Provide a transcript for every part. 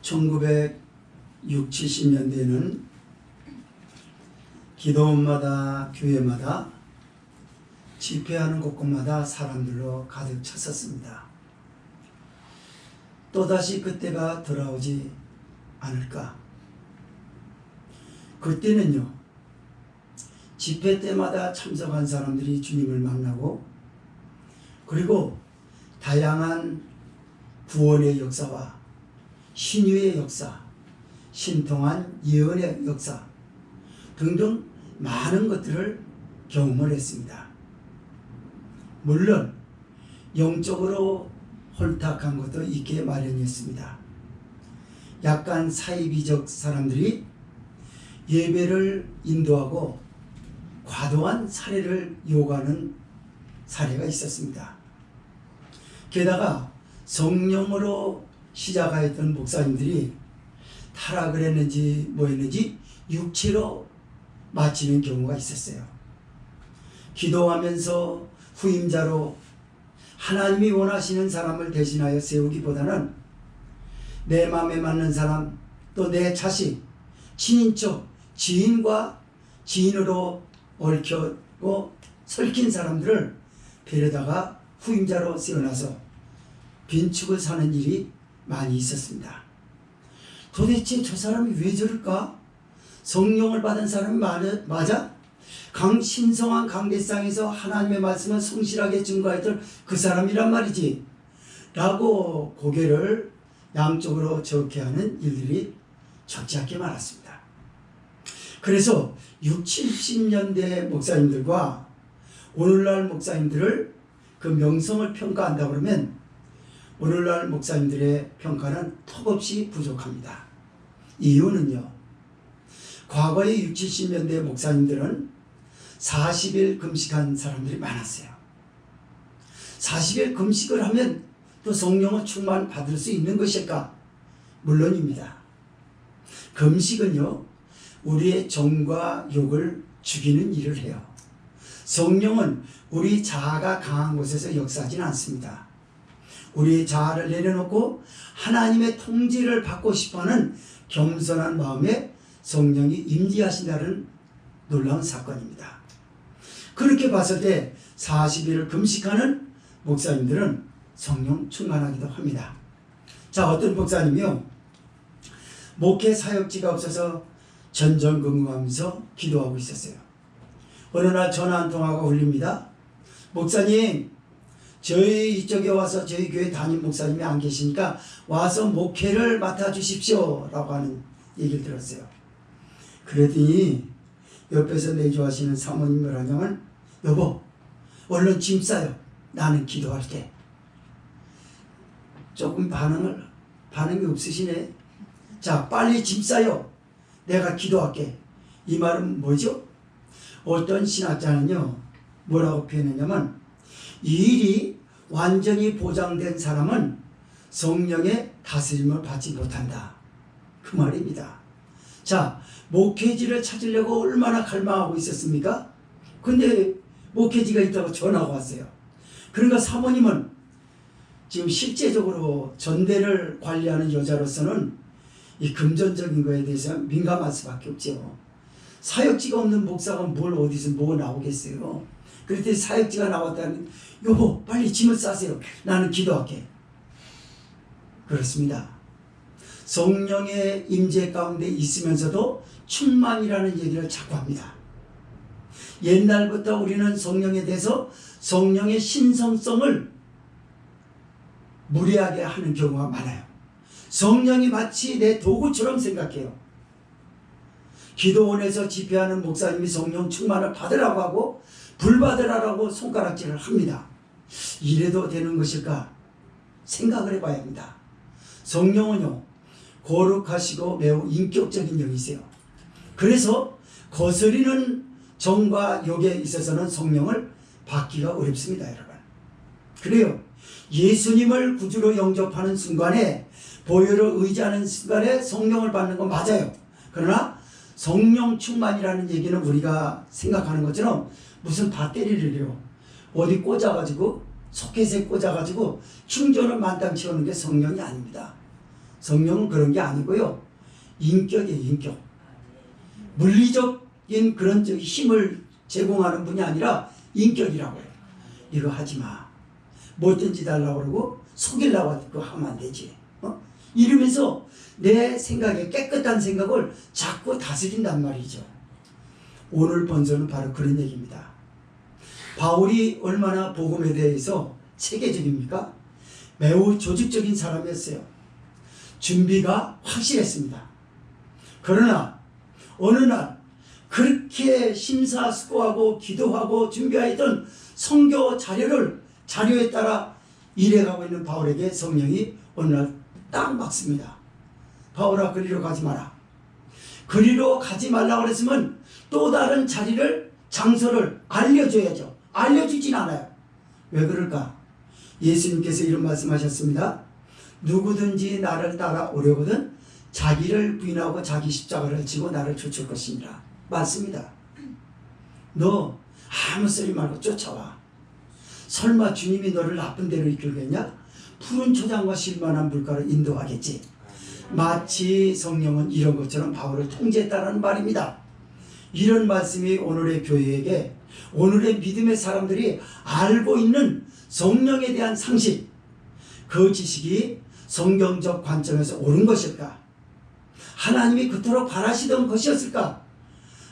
1960, 70년대에는 기도원마다 교회마다 집회하는 곳곳마다 사람들로 가득 찼었습니다. 또다시 그때가 돌아오지 않을까? 그때는요, 집회 때마다 참석한 사람들이 주님을 만나고, 그리고 다양한 구원의 역사와 신유의 역사, 신통한 예언의 역사 등등 많은 것들을 경험을 했습니다. 물론 영적으로 홀딱한 것도 있게 마련이었습니다. 약간 사이비적 사람들이 예배를 인도하고 과도한 사례를 요구하는 사례가 있었습니다. 게다가 성령으로 시작하였던 목사님들이 타락을 했는지 뭐 했는지 육체로 마치는 경우가 있었어요. 기도하면서 후임자로 하나님이 원하시는 사람을 대신하여 세우기보다는 내 마음에 맞는 사람, 또 내 자식, 친인척, 지인과 지인으로 얽혀고 설킨 사람들을 데려다가 후임자로 세워놔서 빈축을 사는 일이 많이 있었습니다. 도대체 저 사람이 왜 저럴까? 성령을 받은 사람이 맞아? 신성한 강대상에서 하나님의 말씀을 성실하게 증거했던 그 사람이란 말이지 라고 고개를 양쪽으로 저렇게 하는 일들이 적지 않게 많았습니다. 그래서 60, 70년대 목사님들과 오늘날 목사님들을 그 명성을 평가한다 그러면 오늘날 목사님들의 평가는 턱없이 부족합니다. 이유는요, 과거의 60, 70년대 목사님들은 40일 금식한 사람들이 많았어요. 40일 금식을 하면 또 성령을 충만 받을 수 있는 것일까? 물론입니다. 금식은요, 우리의 정과 욕을 죽이는 일을 해요. 성령은 우리 자아가 강한 곳에서 역사하지는 않습니다. 우리의 자아를 내려놓고 하나님의 통제를 받고 싶어하는 겸손한 마음에 성령이 임재하신다는 놀라운 사건입니다. 그렇게 봤을 때 40일을 금식하는 목사님들은 성령 충만하기도 합니다. 자, 어떤 목사님이요, 목회 사역지가 없어서 전전긍긍하면서 기도하고 있었어요. 어느 날 전화 한 통화가 울립니다. 목사님, 저희 이쪽에 와서 저희 교회 담임 목사님이 안 계시니까 와서 목회를 맡아주십시오 라고 하는 얘기를 들었어요. 그랬더니 옆에서 내조하시는 사모님 뭐라냐면, 여보, 얼른 짐 싸요. 나는 기도할게. 조금 반응이 없으시네. 자, 빨리 짐 싸요. 내가 기도할게. 이 말은 뭐죠? 어떤 신학자는요, 뭐라고 표현했냐면, 이 일이 완전히 보장된 사람은 성령의 다스림을 받지 못한다, 그 말입니다. 자, 목회지를 찾으려고 얼마나 갈망하고 있었습니까? 근데 목회지가 있다고 전화가 왔어요. 그러니까 사모님은 지금 실제적으로 전대를 관리하는 여자로서는 이 금전적인 거에 대해서 민감할 수밖에 없죠. 사역지가 없는 목사가 뭘 어디서 뭐 나오겠어요. 그랬더니 사역지가 나왔다면, 여보, 빨리 짐을 싸세요. 나는 기도할게. 그렇습니다. 성령의 임재 가운데 있으면서도 충만이라는 얘기를 자꾸 합니다. 옛날부터 우리는 성령에 대해서 성령의 신성성을 무례하게 하는 경우가 많아요. 성령이 마치 내 도구처럼 생각해요. 기도원에서 집회하는 목사님이 성령 충만을 받으라고 하고 불받으라고 손가락질을 합니다. 이래도 되는 것일까? 생각을 해봐야 합니다. 성령은요, 거룩하시고 매우 인격적인 영이세요. 그래서 거스리는 정과 욕에 있어서는 성령을 받기가 어렵습니다, 여러분. 그래요. 예수님을 구주로 영접하는 순간에, 보혈을 의지하는 순간에 성령을 받는 건 맞아요. 그러나 성령 충만이라는 얘기는 우리가 생각하는 것처럼 무슨 배터리를요, 어디 꽂아가지고 소켓에 꽂아가지고 충전을 만땅 채우는 게 성령이 아닙니다. 성령은 그런 게 아니고요. 인격이에요, 인격. 물리적인 그런 힘을 제공하는 분이 아니라 인격이라고 해요. 이거 하지 마. 뭐든지 달라고 그러고 속이려고 그거 하면 안 되지. 이러면서 내 생각에 깨끗한 생각을 자꾸 다스린단 말이죠. 오늘 본서는 바로 그런 얘기입니다. 바울이 얼마나 복음에 대해서 체계적입니까? 매우 조직적인 사람이었어요. 준비가 확실했습니다. 그러나 어느 날 그렇게 심사숙고하고 기도하고 준비하였던 선교 자료에 따라 일해가고 있는 바울에게 성령이 어느 날 딱 막습니다. 바울아, 그리로 가지 마라. 그리로 가지 말라고 그랬으면 또 다른 장소를 알려줘야죠. 알려주진 않아요. 왜 그럴까? 예수님께서 이런 말씀하셨습니다. 누구든지 나를 따라오려거든 자기를 부인하고 자기 십자가를 지고 나를 쫓을 것이니라. 맞습니다. 너 아무 소리 말고 쫓아와. 설마 주님이 너를 나쁜 데로 이끌겠냐? 푸른 초장과 실만한 물가로 인도하겠지. 마치 성령은 이런 것처럼 바울을 통제했다는 말입니다. 이런 말씀이 오늘의 교회에게, 오늘의 믿음의 사람들이 알고 있는 성령에 대한 상식, 그 지식이 성경적 관점에서 옳은 것일까? 하나님이 그토록 바라시던 것이었을까?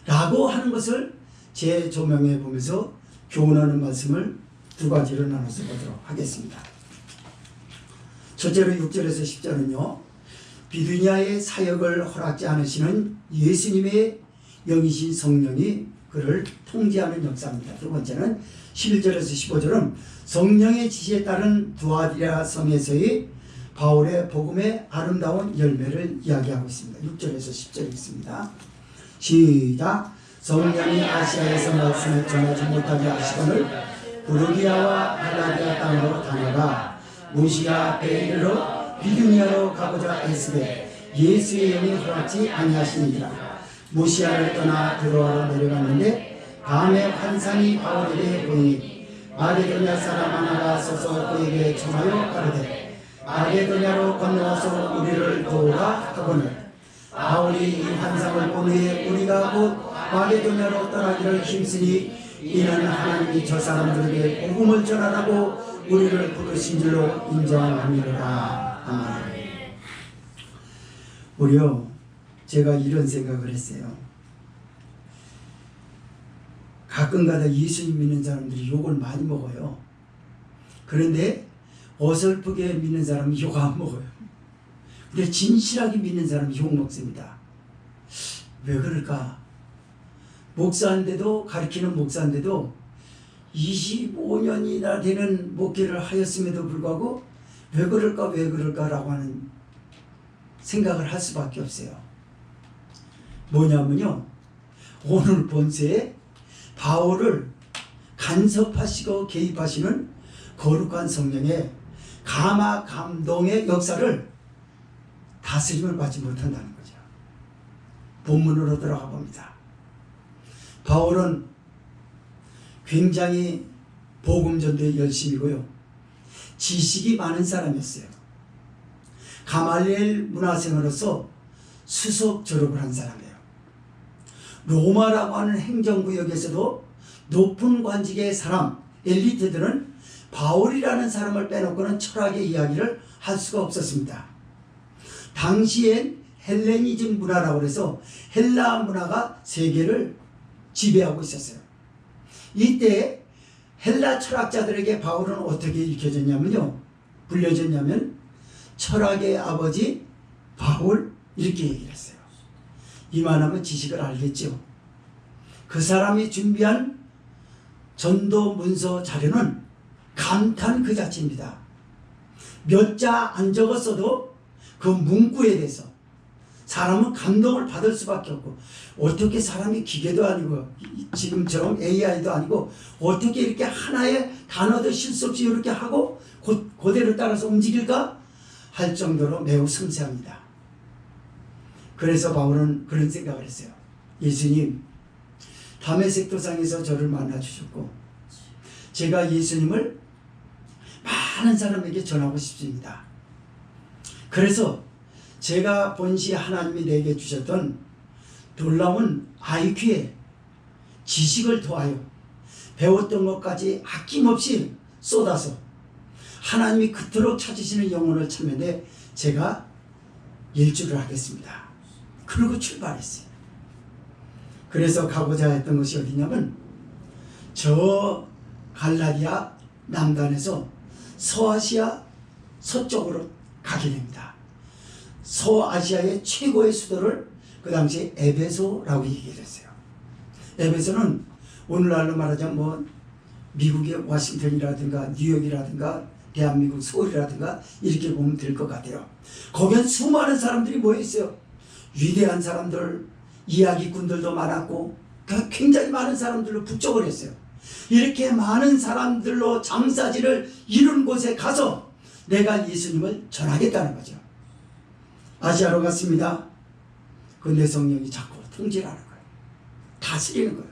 라고 하는 것을 재조명해 보면서 교훈하는 말씀을 두 가지로 나눠서 보도록 하겠습니다. 첫째로 6절에서 10절은요. 비두니아의 사역을 허락지 않으시는 예수님의 영이신 성령이 그를 통제하는 역사입니다. 두 번째는 11절에서 15절은 성령의 지시에 따른 두아디라 성에서의 바울의 복음의 아름다운 열매를 이야기하고 있습니다. 6절에서 10절 있습니다. 시작. 성령이 아시아에서 말씀을 전하지 못하게 하시거늘 부르기아와 갈라디아 땅으로 다녀가 무시아 베이르로 비두니아로 가고자 애쓰되 예수의 영이 허락지 아니하시니라. 무시아를 떠나 드로아로 내려갔는데 밤에 환상이 바울에게 보이니 마게도냐 사람 하나가 서서 그에게 청하여 가르되 마게도냐로 건너와서 우리를 도우라 하거늘 바울이 이 환상을 본 후에 우리가 곧 마게도냐로 떠나기를 힘쓰니 이는 하나님이 저 사람들에게 복음을 전하라고 우리를 부르신 줄로 인정함이로라. 아멘. 우리요, 제가 이런 생각을 했어요. 가끔가다 예수님 믿는 사람들이 욕을 많이 먹어요. 그런데 어설프게 믿는 사람은 욕 안 먹어요. 근데 진실하게 믿는 사람은 욕 먹습니다. 왜 그럴까? 목사인데도, 가르치는 목사인데도 25년이나 되는 목회를 하였음에도 불구하고 왜 그럴까라고 하는 생각을 할 수밖에 없어요. 뭐냐면요, 오늘 본세에 바울을 간섭하시고 개입하시는 거룩한 성령의 감화 감동의 역사를 다스림을 받지 못한다는 거죠. 본문으로 들어가 봅니다. 바울은 굉장히 복음전도에 열심이고요. 지식이 많은 사람이었어요. 가말리엘 문화생으로서 수석 졸업을 한 사람이에요. 로마라고 하는 행정구역에서도 높은 관직의 사람, 엘리트들은 바울이라는 사람을 빼놓고는 철학의 이야기를 할 수가 없었습니다. 당시엔 헬레니즘 문화라고 해서 헬라 문화가 세계를 지배하고 있었어요. 이때 헬라 철학자들에게 바울은 어떻게 불려졌냐면 철학의 아버지 바울, 이렇게 얘기를 했어요. 이만하면 지식을 알겠죠. 그 사람이 준비한 전도 문서 자료는 감탄 그 자체입니다. 몇 자 안 적었어도 그 문구에 대해서 사람은 감동을 받을 수밖에 없고, 어떻게 사람이 기계도 아니고 지금처럼 AI도 아니고 어떻게 이렇게 하나의 단어도 실수 없이 이렇게 하고 그대로 따라서 움직일까 할 정도로 매우 섬세합니다. 그래서 바울은 그런 생각을 했어요. 예수님, 다메섹 도상에서 저를 만나 주셨고 제가 예수님을 많은 사람에게 전하고 싶습니다. 그래서 제가 본시 하나님이 내게 주셨던 놀라운 IQ에 지식을 더하여 배웠던 것까지 아낌없이 쏟아서 하나님이 그토록 찾으시는 영혼을 찾는데 제가 일주를 하겠습니다. 그러고 출발했어요. 그래서 가고자 했던 것이 어디냐면 저 갈라디아 남단에서 서아시아 서쪽으로 가게 됩니다. 서아시아의 최고의 수도를 그 당시에 에베소라고 얘기를 했어요. 에베소는 오늘날로 말하자면 뭐 미국의 워싱턴이라든가 뉴욕이라든가 대한민국 서울이라든가 이렇게 보면 될 것 같아요. 거기엔 수많은 사람들이 모여 있어요. 위대한 사람들, 이야기꾼들도 많았고 굉장히 많은 사람들로 북적을 했어요. 이렇게 많은 사람들로 장사지를 이룬 곳에 가서 내가 예수님을 전하겠다는 거죠. 아시아로 갔습니다. 근데 성령이 자꾸 통제를 하는 거예요. 다스리는 거예요.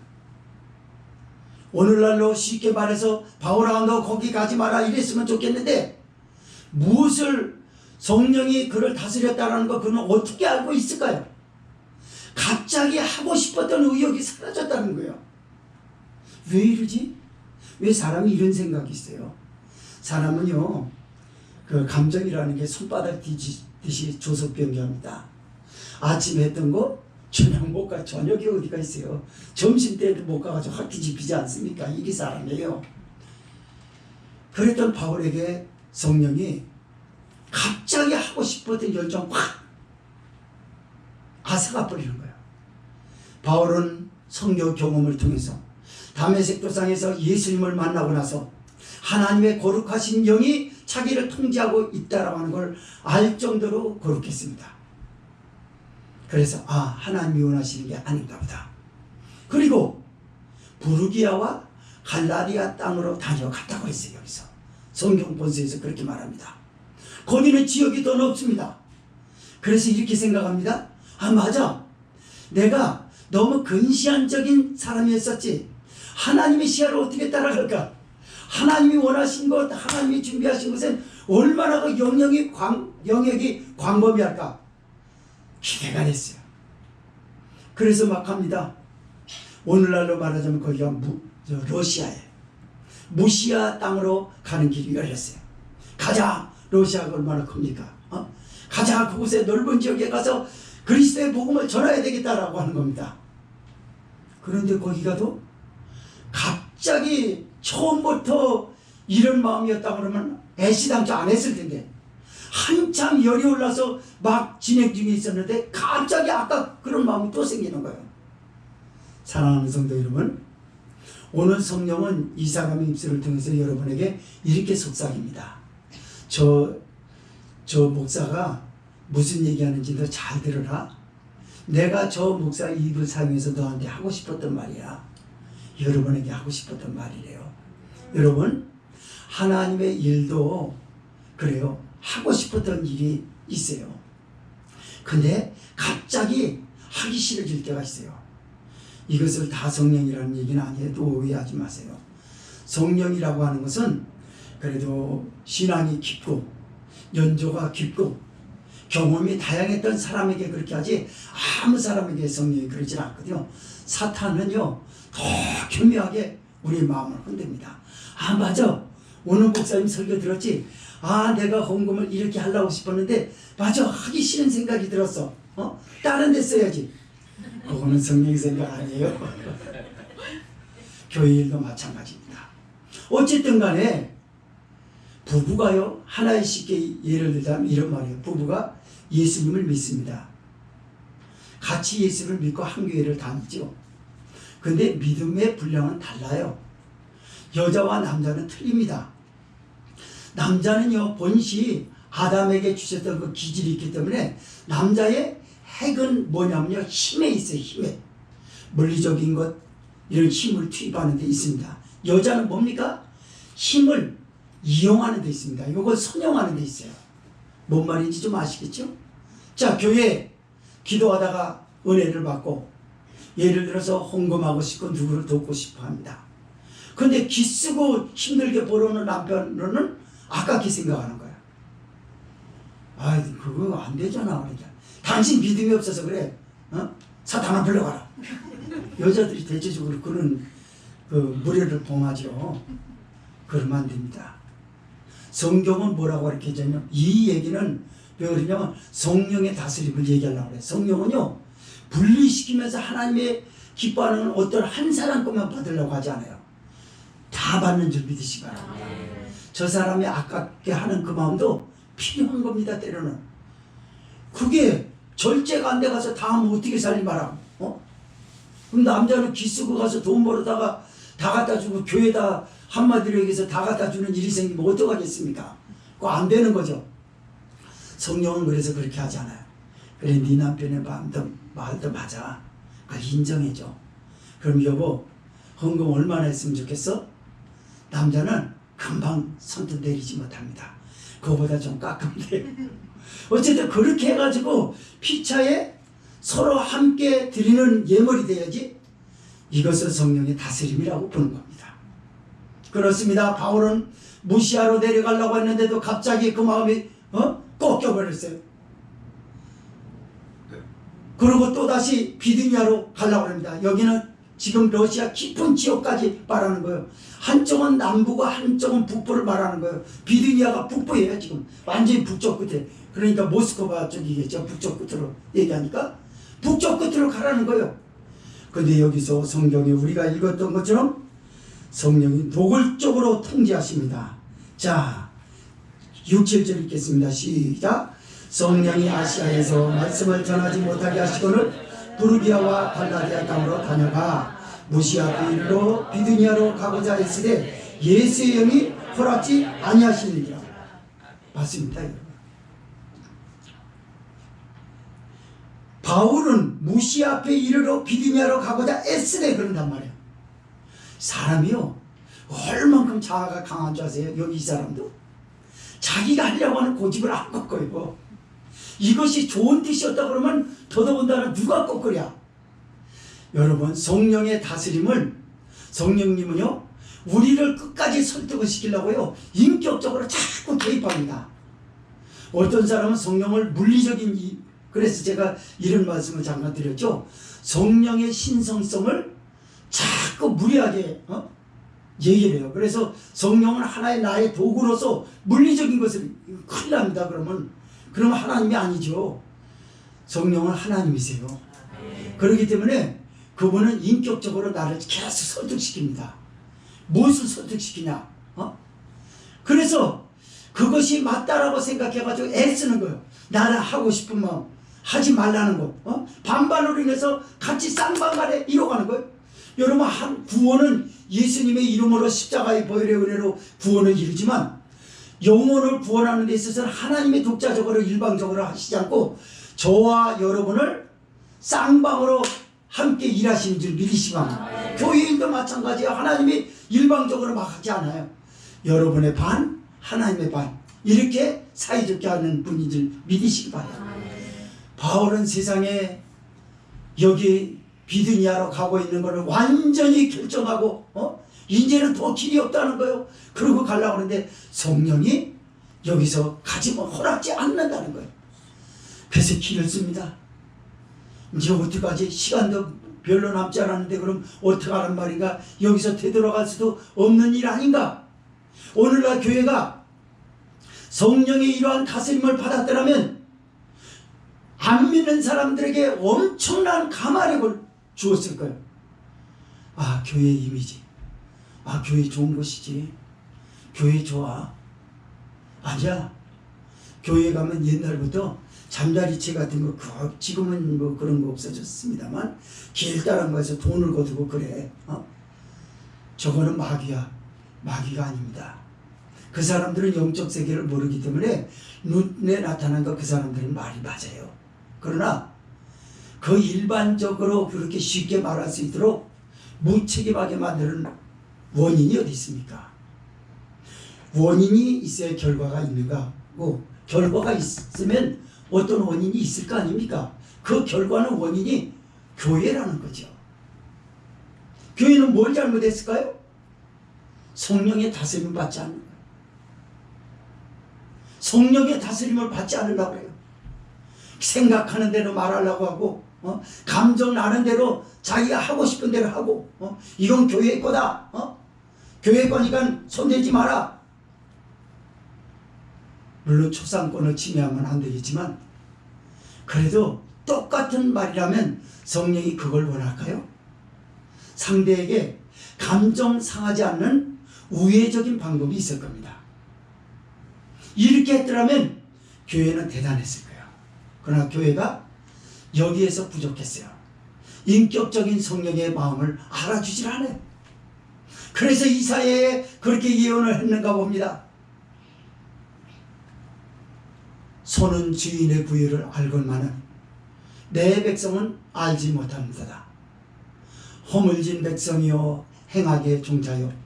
오늘날로 쉽게 말해서 바울아 너 거기 가지 마라 이랬으면 좋겠는데 무엇을 성령이 그를 다스렸다는 거 그는 어떻게 알고 있을까요? 갑자기 하고 싶었던 의욕이 사라졌다는 거예요. 왜 이러지? 왜 사람이 이런 생각이 있어요? 사람은요 그 감정이라는 게 손바닥 뒤지듯이 조석변경합니다. 아침에 했던 거 저녁 못 가. 저녁이 어디가 있어요? 점심때도 못 가가지고 확 뒤집히지 않습니까? 이게 사람이에요. 그랬던 바울에게 성령이 갑자기 하고 싶었던 열정 확 아사가 버리는 거예요. 바울은 성경 경험을 통해서 다메섹 도상에서 예수님을 만나고 나서 하나님의 거룩하신 영이 자기를 통제하고 있다라고 하는 걸 알 정도로 거룩했습니다. 그래서 하나님이 원하시는 게 아닌가 보다. 그리고 부르기아와 갈라디아 땅으로 다녀갔다고 했어요. 여기서 성경 본서에서 그렇게 말합니다. 거기는 지역이 더 넓습니다. 그래서 이렇게 생각합니다. 맞아. 내가 너무 근시안적인 사람이었었지. 하나님의 시야를 어떻게 따라갈까? 하나님이 원하신 것, 하나님이 준비하신 것은 얼마나 그 영역이 광범위할까? 기대가 됐어요. 그래서 막 합니다. 오늘날로 말하자면 거기가 러시아에 무시아 땅으로 가는 길이 열렸어요. 가자. 러시아가 얼마나 큽니까? 가자. 그곳에 넓은 지역에 가서 그리스도의 복음을 전해야 되겠다라고 하는 겁니다. 그런데 거기 가도 갑자기 처음부터 이런 마음이었다 그러면 애시당초 안 했을 텐데 한참 열이 올라서 막 진행 중에 있었는데 갑자기 아까 그런 마음이 또 생기는 거예요. 사랑하는 성도 여러분, 오늘 성령은 이 사람의 입술을 통해서 여러분에게 이렇게 속삭입니다. 저 목사가 무슨 얘기하는지 너 잘 들어라. 내가 저 목사의 입을 사용해서 너한테 하고 싶었던 말이야. 여러분에게 하고 싶었던 말이래요. 여러분, 하나님의 일도 그래요. 하고 싶었던 일이 있어요. 근데 갑자기 하기 싫어질 때가 있어요. 이것을 다 성령이라는 얘기는 아니에요. 또 오해하지 마세요. 성령이라고 하는 것은 그래도 신앙이 깊고 연조가 깊고 경험이 다양했던 사람에게 그렇게 하지 아무 사람에게 성령이 그러지 않거든요. 사탄은요 더 교묘하게 우리 마음을 흔듭니다. 맞아. 오늘 목사님 설교 들었지? 내가 헌금을 이렇게 하려고 싶었는데 맞아. 하기 싫은 생각이 들었어. 다른 데 써야지. 그거는 성령 생각 아니에요. 교회 일도 마찬가지입니다. 어쨌든 간에 부부가요 하나의 쉽게 예를 들자면 이런 말이에요. 부부가 예수님을 믿습니다. 같이 예수를 믿고 한 교회를 다니죠. 근데 믿음의 분량은 달라요. 여자와 남자는 틀립니다. 남자는요 본시 아담에게 주셨던 그 기질이 있기 때문에 남자의 핵은 뭐냐면요 힘에 있어요. 힘에 물리적인 것 이런 힘을 투입하는 데 있습니다. 여자는 뭡니까? 힘을 이용하는 데 있습니다. 이걸 선용하는 데 있어요. 뭔 말인지 좀 아시겠죠? 자, 교회에 기도하다가 은혜를 받고 예를 들어서 헌금하고 싶고 누구를 돕고 싶어 합니다. 근데 기쓰고 힘들게 벌어오는 남편은 아깝게 생각하는 거야. 아, 그거 안 되잖아. 그러니까. 당신 믿음이 없어서 그래. 사탄아 불러가라. 여자들이 대체적으로 그런 무례를 범하죠. 그러면 안 됩니다. 성경은 뭐라고 가르쳐줬냐면 이 얘기는 왜 그러냐면 성령의 다스림을 얘기하려고 그래요. 성령은요 분리시키면서 하나님의 기뻐하는 어떤 한 사람 것만 받으려고 하지 않아요. 다 받는 줄 믿으시기 바랍니다. 저 사람이 아깝게 하는 그 마음도 필요한 겁니다. 때로는 그게 절제가 안 돼 가서 다 하면 어떻게 살림 말아. 그럼 남자는 기 쓰고 가서 돈 벌어다가 다 갖다 주고 교회다 한마디로 얘기해서 다 갖다 주는 일이 생기면 어떡하겠습니까? 그거 안 되는 거죠. 성령은 그래서 그렇게 하잖아요. 그래 네 남편의 말도 맞아. 그걸 인정해줘. 그럼 여보 헌금 얼마나 했으면 좋겠어? 남자는 금방 선뜻 내리지 못합니다. 그거보다 좀 깎으면 돼요. 어쨌든 그렇게 해가지고 피차에 서로 함께 드리는 예물이 돼야지 이것을 성령의 다스림이라고 보는 겁니다. 그렇습니다. 바울은 무시아로 내려가려고 했는데도 갑자기 그 마음이 꺾여버렸어요. 그리고 또다시 비두니아로 가려고 합니다. 여기는 지금 러시아 깊은 지역까지 말하는 거예요. 한쪽은 남부가 한쪽은 북부를 말하는 거예요. 비두니아가 북부예요. 지금 완전히 북쪽 끝에. 그러니까 모스크바 쪽이겠죠. 북쪽 끝으로 얘기하니까 북쪽 끝으로 가라는 거예요. 근데 여기서 성경에 우리가 읽었던 것처럼 성령이 노골적으로 통제하십니다. 자 6, 7절 읽겠습니다. 시작. 성령이 아시아에서 말씀을 전하지 못하게 하시고는 부르기아와 갈라디아 땅으로 다녀가 무시아 비로 비두니아로 가고자 했으되 예수의 영이 허락지 아니하시느니라. 맞습니다. 여러분. 바울은 무시아 앞에 이르러 비두니아로 가고자 애쓰네 그런단 말이에요. 사람이요 얼만큼 자아가 강한 줄 아세요? 여기 이 사람도 자기가 하려고 하는 고집을 안 꺾어요. 이것이 좋은 뜻이었다 그러면 더더군다나 누가 꺾으랴. 여러분 성령의 다스림을 성령님은요 우리를 끝까지 설득을 시키려고요 인격적으로 자꾸 개입합니다. 어떤 사람은 성령을 물리적인 그래서 제가 이런 말씀을 잠깐 드렸죠. 성령의 신성성을 자꾸 무리하게 얘기를 해요. 그래서 성령은 하나의 나의 도구로서 물리적인 것을 큰일 납니다. 그러면 하나님이 아니죠. 성령은 하나님이세요. 그렇기 때문에 그분은 인격적으로 나를 계속 설득시킵니다. 무엇을 설득시키냐? 그래서 그것이 맞다라고 생각해가지고 애쓰는 거예요. 나는 하고 싶은 마음 하지 말라는 거. 반발로 인해서 같이 쌍방간에 이뤄가는 거예요. 여러분 구원은 예수님의 이름으로 십자가의 보혈의 은혜로 구원을 이루지만 영혼을 구원하는 데 있어서는 하나님의 독자적으로 일방적으로 하시지 않고 저와 여러분을 쌍방으로 함께 일하시는 줄 믿으시기 바랍니다. 교회인도 마찬가지예요. 하나님이 일방적으로 막 하지 않아요. 여러분의 반 하나님의 반 이렇게 사이좋게 하는 분인 줄 믿으시기 바랍니다. 바울은 세상에 여기 비두니아로 가고 있는 것을 완전히 결정하고 이제는 더 길이 없다는 거예요. 그러고 가려고 하는데 성령이 여기서 가지면 허락지 않는다는 거예요. 그래서 길을 씁니다. 이제 어떡하지? 시간도 별로 남지 않았는데 그럼 어떡하란 말인가? 여기서 되돌아갈 수도 없는 일 아닌가? 오늘날 교회가 성령의 이러한 다스림을 받았더라면 안 믿는 사람들에게 엄청난 감화력을 주었을 거예요. 아 교회의 이미지, 아 교회 좋은 곳이지, 교회 좋아. 아니야. 교회 가면 옛날부터 잠자리채 같은 거 지금은 뭐 그런 거 없어졌습니다만 길다란 거에서 돈을 거두고 그래. 저거는 마귀야. 마귀가 아닙니다. 그 사람들은 영적 세계를 모르기 때문에 눈에 나타난 거 그 사람들은 말이 맞아요. 그러나 그 일반적으로 그렇게 쉽게 말할 수 있도록 무책임하게 만드는 원인이 어디 있습니까? 원인이 있어야 결과가 있는가? 결과가 있으면 어떤 원인이 있을 거 아닙니까? 그 결과는 원인이 교회라는 거죠. 교회는 뭘 잘못했을까요? 성령의 다스림을 받지 않는 거예요. 성령의 다스림을 받지 않으려고 해요. 생각하는 대로 말하려고 하고 감정 나는 대로 자기가 하고 싶은 대로 하고 이건 교회 거다. 교회 거니까 손대지 마라. 물론 초상권을 침해하면 안 되겠지만 그래도 똑같은 말이라면 성령이 그걸 원할까요? 상대에게 감정 상하지 않는 우회적인 방법이 있을 겁니다. 이렇게 했더라면 교회는 대단했을 거예요. 그러나 교회가 여기에서 부족했어요. 인격적인 성령의 마음을 알아주질 않아요. 그래서 이사야에 그렇게 예언을 했는가 봅니다. 손은 주인의 부유를 알건만은 내 백성은 알지 못합니다. 허물진 백성이요 행악의 종자요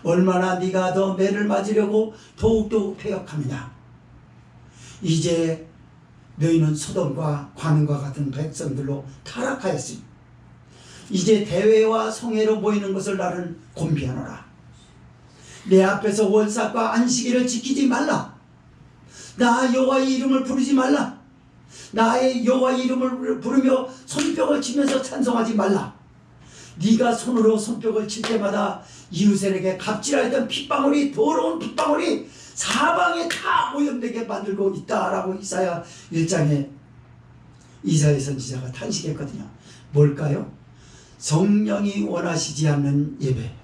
얼마나 네가 더 매를 맞으려고 더욱더욱 패역하느냐. 이제 너희는 소돔과 관음과 같은 백성들로 타락하였으니 이제 대회와 성회로 모이는 것을 나는 곤비하노라. 내 앞에서 월삭과 안식일을 지키지 말라. 나 여호와의 이름을 부르지 말라. 나의 여호와의 이름을 부르며 손뼉을 치면서 찬송하지 말라. 네가 손으로 손뼉을 칠 때마다 이웃에게 갑질하던 핏방울이 더러운 핏방울이 사방에 다 오염되게 만들고 있다라고 이사야 1장에 이사야 선지자가 탄식했거든요. 뭘까요? 성령이 원하시지 않는 예배,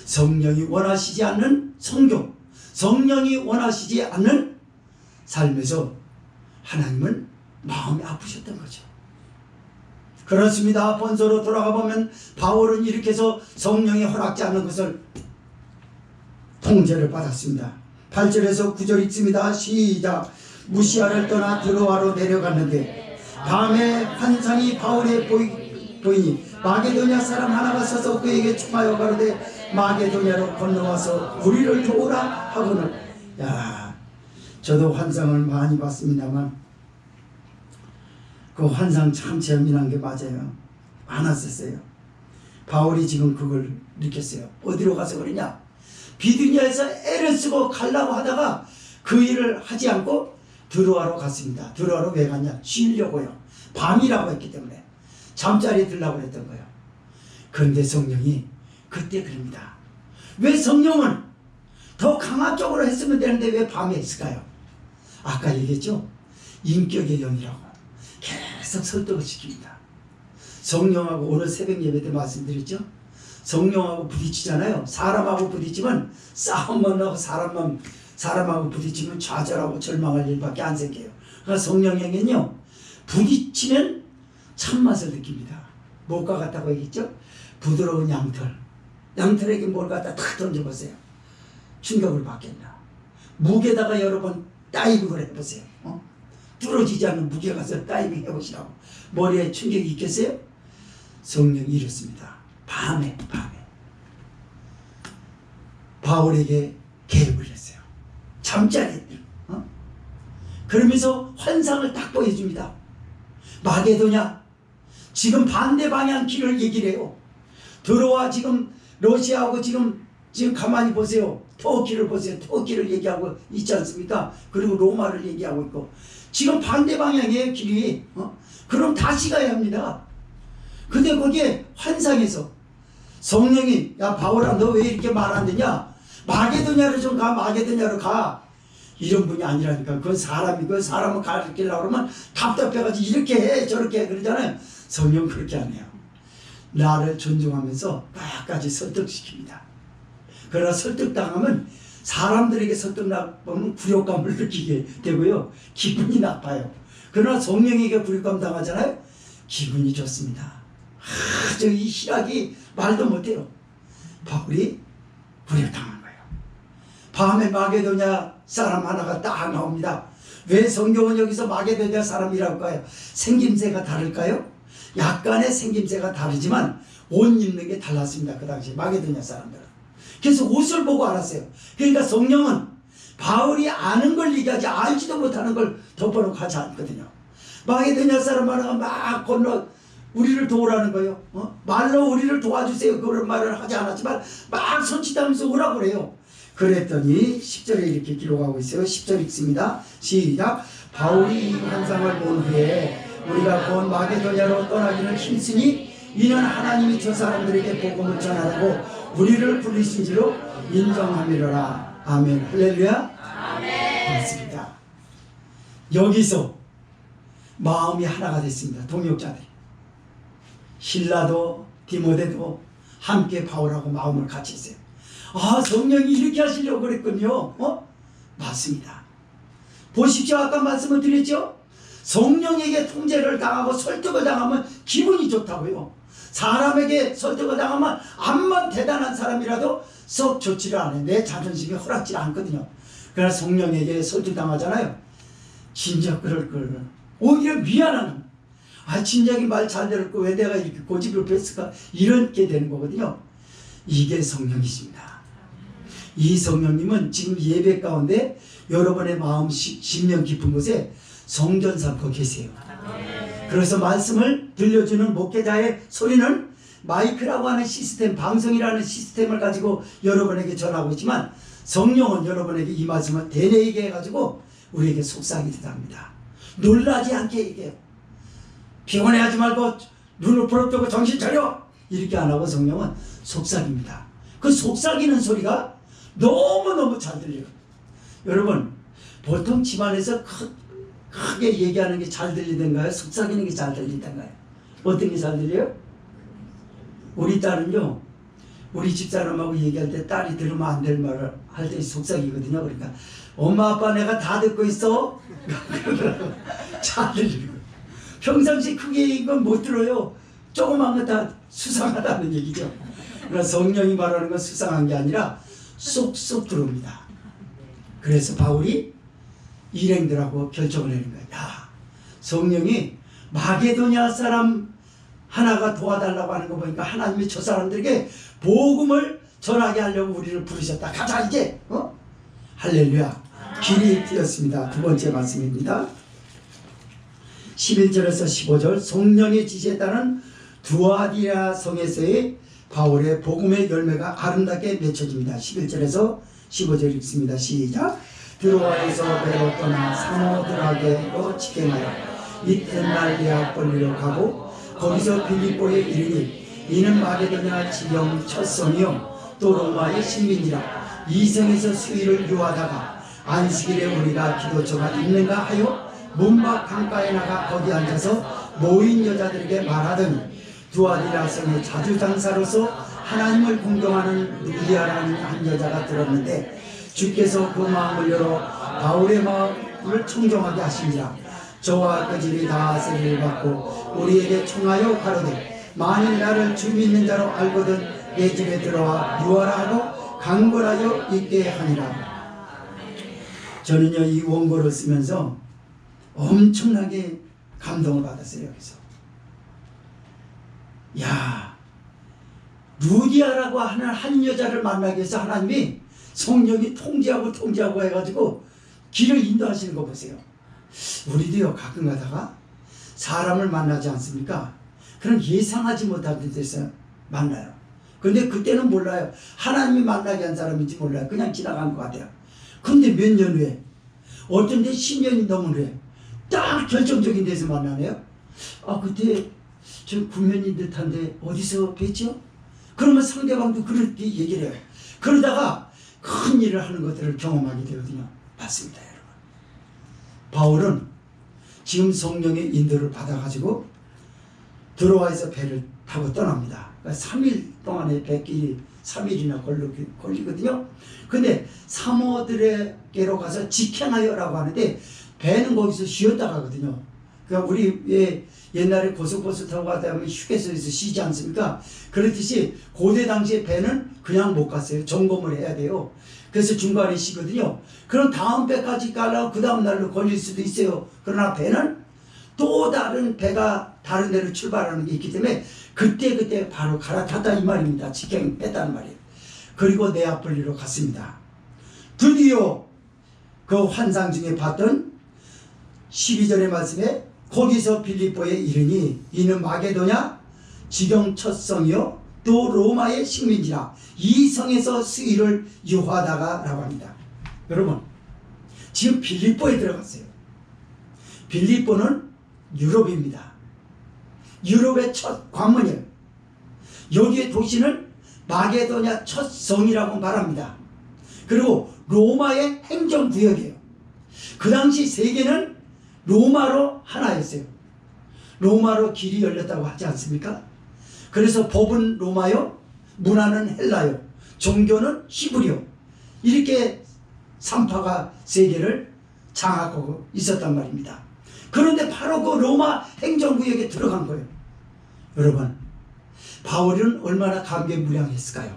성령이 원하시지 않는 성경, 성령이 원하시지 않는 삶에서 하나님은 마음이 아프셨던 거죠. 그렇습니다. 본서로 돌아가 보면 바울은 이렇게 해서 성령이 허락지 않는 것을 통제를 받았습니다. 8절에서 9절 있습니다. 시작. 무시아를 떠나 드로아로 내려갔는데 밤에 환상이 바울에 보이니 마게도냐 사람 하나가 서서 그에게 청하여 가로되 마게도냐로 건너와서 우리를 도우라 하고는. 저도 환상을 많이 봤습니다만 그 환상 참 재미난 게 맞아요. 많았었어요. 바울이 지금 그걸 느꼈어요. 어디로 가서 그러냐? 비두니아에서 애를 쓰고 가려고 하다가 그 일을 하지 않고 드로아로 갔습니다. 드로아로 왜 갔냐? 쉬려고요. 밤이라고 했기 때문에 잠자리에 들라고 했던 거예요. 그런데 성령이 그때 그럽니다. 왜 성령은 더 강압적으로 했으면 되는데 왜 밤에 했을까요? 아까 얘기했죠? 인격의 영이라고 계속 설득을 시킵니다. 성령하고 오늘 새벽 예배 때 말씀드렸죠? 성령하고 부딪히잖아요. 사람하고 부딪히면 싸움만 하고 사람하고 부딪히면 좌절하고 절망할 일밖에 안 생겨요. 그러니까 성령에게는요 부딪히면 참맛을 느낍니다. 뭐가 같다고 얘기했죠? 부드러운 양털에게 뭘 갖다 탁 던져보세요. 충격을 받겠나. 무게다가 여러 번 다이빙을 해보세요. 뚫어지지 않는 무게 가서 다이빙 해보시라고. 머리에 충격이 있겠어요? 성령이 이렇습니다. 밤에 바울에게 개입을 했어요. 잠자리에 그러면서 환상을 딱 보여줍니다. 마게도냐 지금 반대 방향 길을 얘기를 해요. 들어와 지금 러시아하고 지금 가만히 보세요. 터키를 보세요. 터키를 얘기하고 있지 않습니까? 그리고 로마를 얘기하고 있고 지금 반대 방향이에요. 길이. 그럼 다시 가야 합니다. 근데 거기에 환상에서 성령이 야 바울아 너 왜 이렇게 말 안 되냐? 마게도냐로 좀 가. 마게도냐로 가. 이런 분이 아니라니까. 그건 사람이고 사람을 가르치려고 그러면 답답해가지고 이렇게 해 저렇게 해 그러잖아요. 성령 그렇게 안 해요. 나를 존중하면서 끝까지 설득시킵니다. 그러나 설득당하면 사람들에게 설득당하면 굴욕감을 느끼게 되고요. 기분이 나빠요. 그러나 성령에게 굴욕감 당하잖아요. 기분이 좋습니다. 저 이 희락이 말도 못해요. 바울이 굴욕당한 거예요. 밤에 마게도냐 사람 하나가 딱 나옵니다. 왜 성경은 여기서 마게도냐 사람이라고 할까요? 생김새가 다를까요? 약간의 생김새가 다르지만 옷 입는 게 달랐습니다. 그 당시 마게도냐 사람들은. 그래서 옷을 보고 알았어요. 그러니까 성령은 바울이 아는 걸 얘기하지 알지도 못하는 걸 덮어놓고 하지 않거든요. 마게도냐 사람 하나가 막 건너 우리를 도우라는 거예요. 말로 우리를 도와주세요. 그런 말을 하지 않았지만 막 손짓하면서 오라고 그래요. 그랬더니 10절에 이렇게 기록하고 있어요. 10절 읽습니다. 시작. 바울이 이 환상을 본 후에 우리가 곧 마게도냐로 떠나기를 힘쓰니 이는 하나님이 저 사람들에게 복음을 전하라고 우리를 부르신지로 인정함이로라. 아멘. 할렐루야. 아멘. 맞습니다. 여기서 마음이 하나가 됐습니다. 동역자들이. 실라도 디모데도 함께 바울하고 마음을 같이 했어요. 아, 성령이 이렇게 하시려고 그랬군요. 맞습니다. 보십시오. 아까 말씀을 드렸죠? 성령에게 통제를 당하고 설득을 당하면 기분이 좋다고요. 사람에게 설득을 당하면 암만 대단한 사람이라도 썩 좋지를 않아요. 내 자존심이 허락지 않거든요. 그러나 성령에게 설득당하잖아요. 진작 그럴 걸. 오히려 미안한. 아, 진작에 말 잘 들을 거 왜 내가 이렇게 고집을 폈을까? 이렇게 되는 거거든요. 이게 성령이십니다. 이 성령님은 지금 예배 가운데 여러분의 마음 심령 깊은 곳에 성전 삼고 계세요. 그래서 말씀을 들려주는 목회자의 소리는 마이크라고 하는 시스템, 방송이라는 시스템을 가지고 여러분에게 전하고 있지만 성령은 여러분에게 이 말씀을 대내게 해가지고 우리에게 속삭이듯 합니다. 놀라지 않게 얘기해요. 피곤해하지 말고 눈을 부릅뜨고 정신 차려! 이렇게 안 하고 성령은 속삭입니다. 그 속삭이는 소리가 너무너무 잘 들려요. 여러분, 보통 집안에서 크게 얘기하는 게 잘 들리던가요? 속삭이는 게 잘 들리던가요? 어떤 게 잘 들려요? 우리 딸은요, 우리 집사람하고 얘기할 때 딸이 들으면 안 될 말을 할 때 속삭이거든요. 그러니까 엄마 아빠 내가 다 듣고 있어. 잘 들리고. 평상시 크게 이건 못 들어요. 조그만 거 다 수상하다는 얘기죠. 그러나 성령이 말하는 건 수상한 게 아니라 쏙쏙 들어옵니다. 그래서 바울이 일행들하고 결정을 내는 거예요. 야, 성령이 마게도냐 사람 하나가 도와달라고 하는 거 보니까 하나님이 저 사람들에게 복음을 전하게 하려고 우리를 부르셨다. 가자 이제. 할렐루야. 길이 트였습니다. 두 번째 말씀입니다. 11절에서 15절. 성령의 지시에 따른 두아디라 성에서의 바울의 복음의 열매가 아름답게 맺혀집니다. 11절에서 15절 읽습니다. 시작. 드로아에서 배로 떠나 사모드라게로 직행하여 이튿날 대학벌리로 가고 거기서 빌립보에 이르니 이는 마게도냐 지경 첫 성이요 또 로마의 신민이라. 이 성에서 수일을 유하다가 안식일에 우리가 기도처가 있는가 하여 문밖 강가에 나가 거기 앉아서 모인 여자들에게 말하더니 두아디라 성의 자주장사로서 하나님을 공경하는 루디아라는 한 여자가 들었는데 주께서 그 마음을 열어 바울의 마음을 청정하게 하시니라. 저와 그 집이 다 세례를 받고 우리에게 청하여 가로되 만일 나를 주 믿는 자로 알거든 내 집에 들어와 유하라 하고 강권하여 있게 하니라. 저는요 이 원고를 쓰면서 엄청나게 감동을 받았어요. 여기서 야, 루디아라고 하는 한 여자를 만나기 위해서 하나님이 성령이 통제하고 해가지고 길을 인도하시는 거 보세요. 우리도요 가끔 가다가 사람을 만나지 않습니까? 그런 예상하지 못한 데서 만나요. 근데 그때는 몰라요. 하나님이 만나게 한 사람인지 몰라요. 그냥 지나간 것 같아요. 근데 몇 년 후에 어떤 데 10년이 넘은 후에 딱 결정적인 데서 만나네요. 아, 그때 저 구면인 듯한데 어디서 뵀죠? 그러면 상대방도 그렇게 얘기를 해요. 그러다가 큰 일을 하는 것들을 경험하게 되거든요. 맞습니다, 여러분. 바울은 지금 성령의 인도를 받아가지고 드로아에서 배를 타고 떠납니다. 그러니까 3일 동안의 배길이 3일이나 걸리거든요. 근데 사모드레게로 가서 직행하여라고 하는데 배는 거기서 쉬었다 가거든요. 그러니까 우리 옛날에 고속버스 타고 가다 보면 휴게소에서 쉬지 않습니까? 그렇듯이 고대 당시에 배는 그냥 못 갔어요. 점검을 해야 돼요. 그래서 중간에 쉬거든요. 그럼 다음 배까지 가려고 그 다음 날로 걸릴 수도 있어요. 그러나 배는 또 다른 배가 다른 데로 출발하는 게 있기 때문에 그때 바로 갈아탔다 이 말입니다. 직행했다는 말이에요. 그리고 네아폴리로 갔습니다. 드디어 그 환상 중에 봤던 12절의 말씀에 거기서 빌립보에 이르니 이는 마게도냐 지경 첫 성이요 또 로마의 식민지라 이 성에서 수의를 유하다가 라고 합니다. 여러분, 지금 빌립보에 들어갔어요. 빌립보는 유럽입니다. 유럽의 첫 관문이에요. 여기의 도시는 마게도냐 첫 성이라고 말합니다. 그리고 로마의 행정구역이에요. 그 당시 세계는 로마로 하나였어요. 로마로 길이 열렸다고 하지 않습니까? 그래서 법은 로마요, 문화는 헬라요, 종교는 히브리요. 이렇게 삼파가 세계를 장악하고 있었단 말입니다. 그런데 바로 그 로마 행정구역에 들어간 거예요. 여러분, 바울은 얼마나 감개무량했을까요?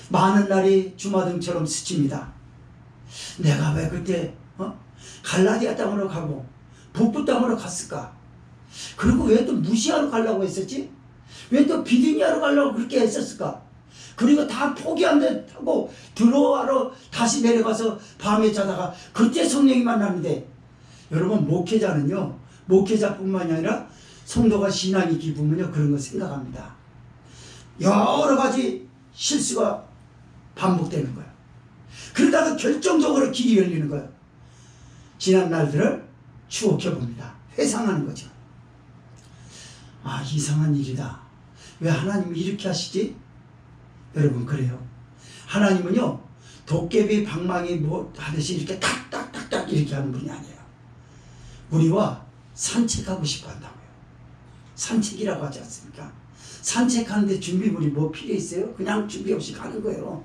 많은 날이 주마등처럼 스칩니다. 내가 왜 그때 갈라디아 땅으로 가고 북부 땅으로 갔을까? 그리고 왜 또 무시하러 가려고 했었지? 왜 또 비두니아로 가려고 그렇게 했었을까? 그리고 다 포기한다고 드로아로 다시 내려가서 밤에 자다가 그때 성령이 만났는데, 여러분, 목회자는요, 목회자뿐만이 아니라 성도가 신앙이 깊으면요 그런 거 생각합니다. 여러 가지 실수가 반복되는 거예요. 그러다가 결정적으로 길이 열리는 거예요. 지난 날들을 추억해 봅니다. 회상하는 거죠. 아, 이상한 일이다. 왜 하나님이 이렇게 하시지? 여러분, 그래요. 하나님은요, 도깨비 방망이 뭐 하듯이 이렇게 탁탁탁탁 이렇게 하는 분이 아니에요. 우리와 산책하고 싶어 한다고요. 산책이라고 하지 않습니까? 산책하는데 준비물이 뭐 필요 있어요? 그냥 준비 없이 가는 거예요.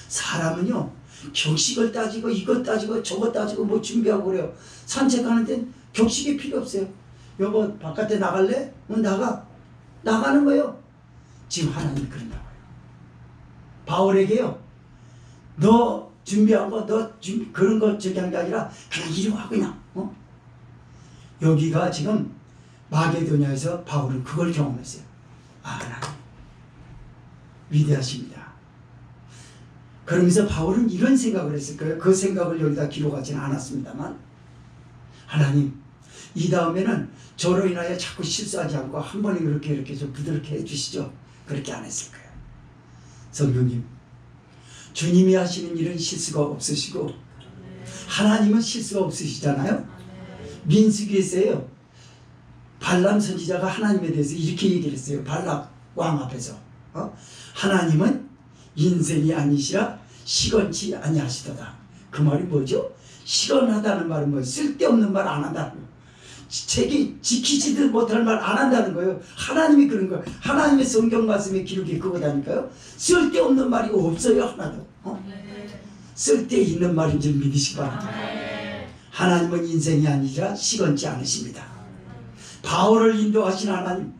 사람은요, 격식을 따지고 이것 따지고 저것 따지고 뭐 준비하고 그래요. 산책하는데 격식이 필요 없어요. 여보, 바깥에 나갈래? 나가는 거예요. 지금 하나님이 그런다고요. 바울에게요, 너 준비한 거, 그런 거 저기 한 게 아니라 그냥 이리 와, 그냥. 여기가 지금 마게도냐에서 바울은 그걸 경험했어요. 아, 하나님 위대하십니다. 그러면서 바울은 이런 생각을 했을 거예요. 그 생각을 여기다 기록하지는 않았습니다만, 하나님, 이 다음에는 저로 인하여 자꾸 실수하지 않고 한 번에 이렇게 좀 부드럽게 해주시죠. 그렇게 안 했을 거예요. 성령님, 주님이 하시는 일은 실수가 없으시고 하나님은 실수가 없으시잖아요. 민수기에서요, 발람 선지자가 하나님에 대해서 이렇게 얘기를 했어요. 발락 왕 앞에서 하나님은 인생이 아니시라 시건치 아니하시도다. 그 말이 뭐죠? 시건하다는 말은 뭐예요? 쓸데없는 말 안 한다는 거예요. 지키지도 못할 말 안 한다는 거예요. 하나님이 그런 거예요. 하나님의 성경 말씀의 기록이 그거다니까요. 쓸데없는 말이 없어요, 하나도. 쓸데있는 말인 줄 믿으시기 바랍니다. 하나님은 인생이 아니라 시건치 않으십니다. 바울을 인도하신 하나님.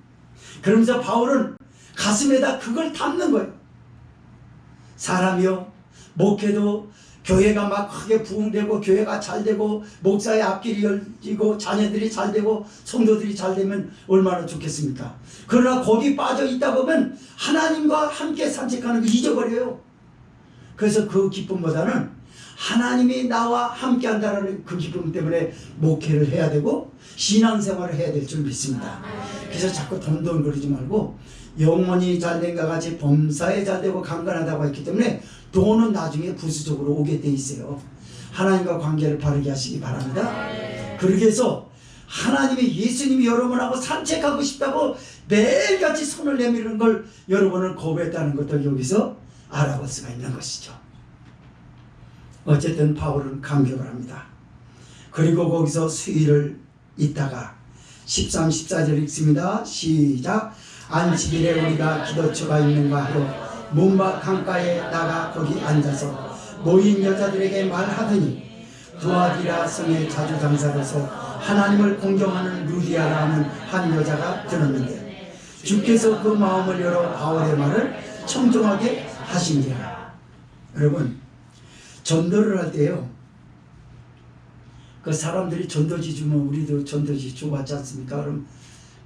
그러면서 바울은 가슴에다 그걸 담는 거예요. 사람이요, 목회도 교회가 막 크게 부흥되고 교회가 잘 되고 목사의 앞길이 열리고 자녀들이 잘 되고 성도들이 잘 되면 얼마나 좋겠습니까? 그러나 거기 빠져 있다 보면 하나님과 함께 산책하는 거 잊어버려요. 그래서 그 기쁨보다는 하나님이 나와 함께 한다는 그 기쁨 때문에 목회를 해야 되고 신앙생활을 해야 될 줄 믿습니다. 그래서 자꾸 돈돈거리지 말고 영혼이 잘된 것 같이 범사에 잘되고 강건하다고 했기 때문에 돈은 나중에 부수적으로 오게 돼 있어요. 하나님과 관계를 바르게 하시기 바랍니다. 그러기 위해서 하나님의 예수님이 여러분하고 산책하고 싶다고 매일같이 손을 내미는 걸 여러분을 거부했다는 것도 여기서 알아볼 수가 있는 것이죠. 어쨌든 바울은 감격을 합니다. 그리고 거기서 수일을 있다가 13, 14절 읽습니다. 시작. 안식일에 우리가 기도처가 있는가 하러 문밖 강가에 나가 거기 앉아서 모인 여자들에게 말하더니 두아디라 성에 자주 장사로서 하나님을 공경하는 루디아라 하는 한 여자가 들었는데 주께서 그 마음을 열어 바울의 말을 청종하게 하신지라. 여러분, 전도를 할 때요, 그 사람들이 전도지 주면 우리도 전도지 줘봤지 않습니까? 그럼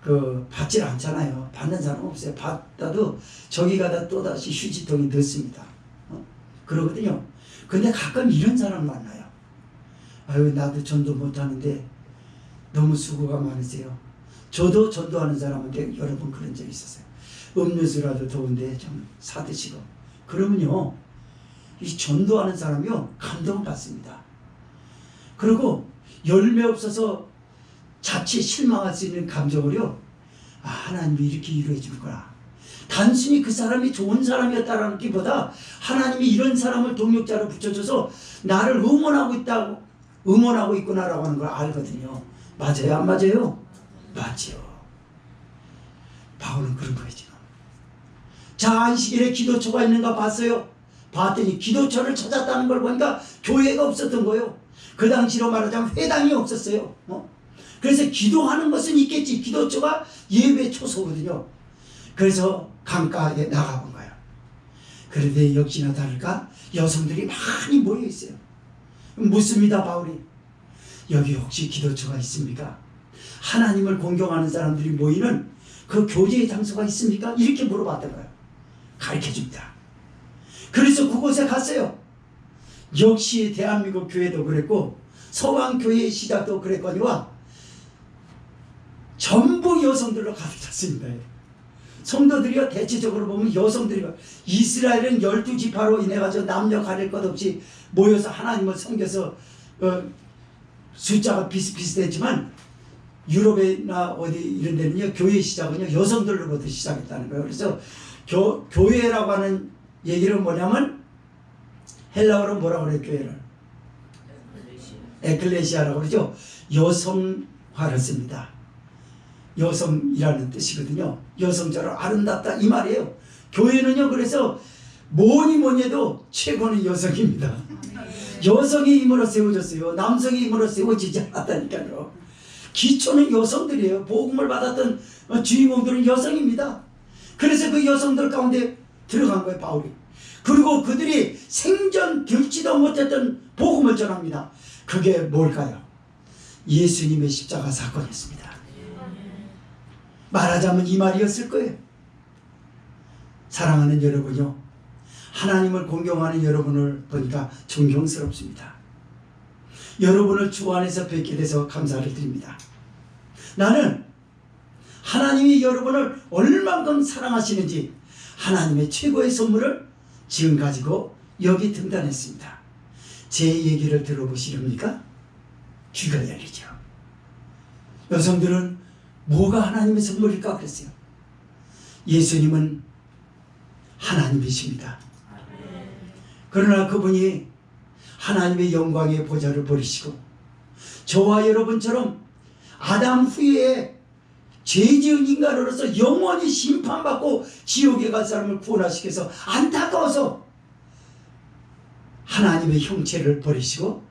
그 받질 않잖아요. 받는 사람 없어요. 받아도 저기 가다 또다시 휴지통에 넣습니다. 그러거든요. 근데 가끔 이런 사람 만나요. 아유, 나도 전도 못하는데 너무 수고가 많으세요. 저도 전도하는 사람한테 여러 번 그런 적이 있었어요. 음료수라도 더운데 좀 사드시고 그러면요 이 전도하는 사람이요 감동을 받습니다. 그리고 열매 없어서 자칫 실망할 수 있는 감정을요 하나님이 이렇게 이루어 주는구나. 단순히 그 사람이 좋은 사람이었다라는 것보다 하나님이 이런 사람을 동력자로 붙여줘서 나를 응원하고 있구나라고 하는 걸 알거든요. 맞아요? 안 맞아요? 맞죠. 바울은 그런 거예요 지금. 자, 안식일에 기도처가 있는가 봤어요. 봤더니 기도처를 찾았다는 걸 보니까 교회가 없었던 거예요. 그 당시로 말하자면 회당이 없었어요. 그래서 기도하는 것은 있겠지. 기도처가 예배 초소거든요. 그래서 강가에 나가본 거예요. 그런데 역시나 다를까 여성들이 많이 모여 있어요. 묻습니다 바울이. 여기 혹시 기도처가 있습니까? 하나님을 공경하는 사람들이 모이는 그 교제의 장소가 있습니까? 이렇게 물어봤던 거예요. 가르쳐줍니다. 그래서 그곳에 갔어요. 역시 대한민국 교회도 그랬고 서강교회의 시작도 그랬거니와 전부 여성들로 가득 찼습니다. 성도들이요 대체적으로 보면 여성들이 이스라엘은 12지파로 인해가지고 남녀 가릴 것 없이 모여서 하나님을 섬겨서 숫자가 비슷비슷했지만 유럽이나 어디 이런 데는요 교회 시작은요 여성들로부터 시작했다는 거예요. 그래서 교회라고 하는 얘기는 뭐냐면 헬라어로 뭐라고 그래요? 교회를 에클레시아라고 그러죠. 여성화를 씁니다. 여성이라는 뜻이거든요. 여성처럼 아름답다 이 말이에요. 교회는요 그래서 뭐니 해도 최고는 여성입니다. 여성의 힘으로 세워졌어요. 남성의 힘으로 세워지지 않았다니까요. 기초는 여성들이에요. 복음을 받았던 주인공들은 여성입니다. 그래서 그 여성들 가운데 들어간 거예요 바울이. 그리고 그들이 생전 듣지도 못했던 복음을 전합니다. 그게 뭘까요? 예수님의 십자가 사건이었습니다. 말하자면 이 말이었을 거예요. 사랑하는 여러분요, 하나님을 공경하는 여러분을 보니까 존경스럽습니다. 여러분을 주 안에서 뵙게 돼서 감사를 드립니다. 나는 하나님이 여러분을 얼만큼 사랑하시는지 하나님의 최고의 선물을 지금 가지고 여기 등단했습니다. 제 얘기를 들어보시렵니까? 귀가 열리죠. 여성들은 뭐가 하나님의 선물일까 그랬어요. 예수님은 하나님이십니다. 그러나 그분이 하나님의 영광의 보좌를 버리시고 저와 여러분처럼 아담 후에 죄지은 인간으로서 영원히 심판받고 지옥에 갈 사람을 구원하시켜서 안타까워서 하나님의 형체를 버리시고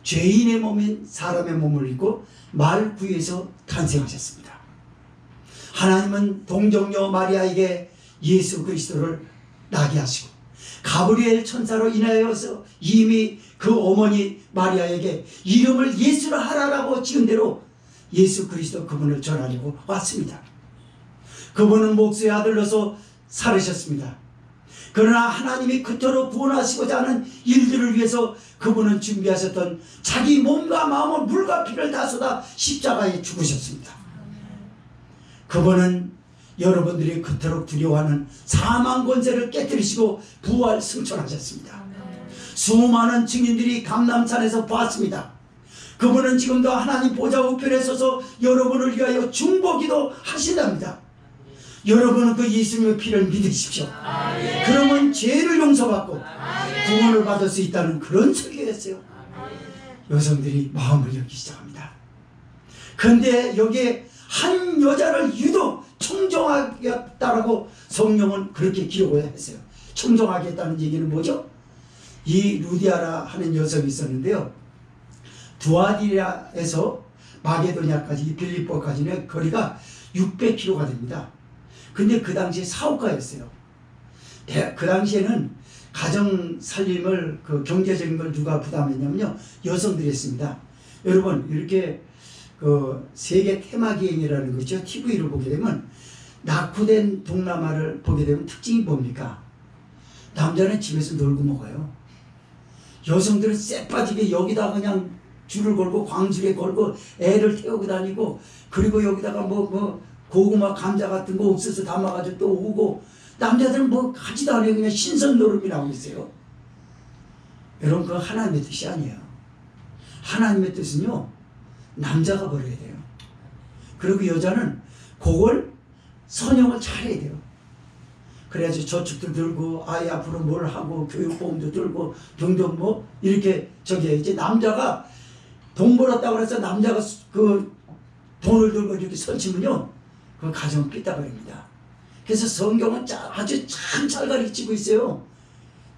죄인의 몸인 사람의 몸을 입고 말 구에서 탄생하셨습니다. 하나님은 동정녀 마리아에게 예수 그리스도를 낳게 하시고 가브리엘 천사로 인하여서 이미 그 어머니 마리아에게 이름을 예수라 하라라고 지은 대로 예수 그리스도 그분을 전하려고 왔습니다. 그분은 목수의 아들로서 살으셨습니다. 그러나 하나님이 그토록 구원하시고자 하는 일들을 위해서 그분은 준비하셨던 자기 몸과 마음을 물과 피를 다 쏟아 십자가에 죽으셨습니다. 그분은 여러분들이 그토록 두려워하는 사망 권세를 깨뜨리시고 부활 승천하셨습니다. 수많은 증인들이 감람산에서 봤습니다. 그분은 지금도 하나님 보좌 우편에 서서 여러분을 위하여 중보기도 하신답니다. 여러분은 그 예수님의 피를 믿으십시오. 그러면 죄를 용서받고 구원을 받을 수 있다는 그런 설교였어요. 여성들이 마음을 열기 시작합니다. 그런데 여기에 한 여자를 유독 청정하겠다라고 성령은 그렇게 기록을 했어요. 청정하겠다는 얘기는 뭐죠? 이 루디아라 하는 여성이 있었는데요. 두아디라에서 마게도냐까지 빌립보까지는 거리가 600km가 됩니다. 근데 그 당시에 사업가였어요. 그 당시에는 가정 살림을 그 경제적인 걸 누가 부담했냐면요, 여성들이 했습니다. 여러분 이렇게 그 세계 테마 기행이라는 거죠. TV를 보게 되면 낙후된 동남아를 보게 되면 특징이 뭡니까? 남자는 집에서 놀고 먹어요. 여성들은 쎄빠지게 여기다 그냥 줄을 걸고 광주에 걸고 애를 태우고 다니고, 그리고 여기다가 고구마 감자 같은 거 옥수수 담아가지고 또 오고, 남자들은 뭐 하지도 않아요. 그냥 신선 노름이라고 있어요. 여러분, 그건 하나님의 뜻이 아니에요. 하나님의 뜻은요, 남자가 벌여야 돼요. 그리고 여자는 그걸 선용을 잘해야 돼요. 그래야지 저축도 들고 아이 앞으로 뭘 하고 교육보험도 들고 등등 뭐 이렇게 저기 해야지. 남자가 돈 벌었다고 해서 남자가 그 돈을 들고 이렇게 설치면요, 그 가정은 삐딱거립니다. 그래서 성경은 아주 참 잘 가르치고 있어요.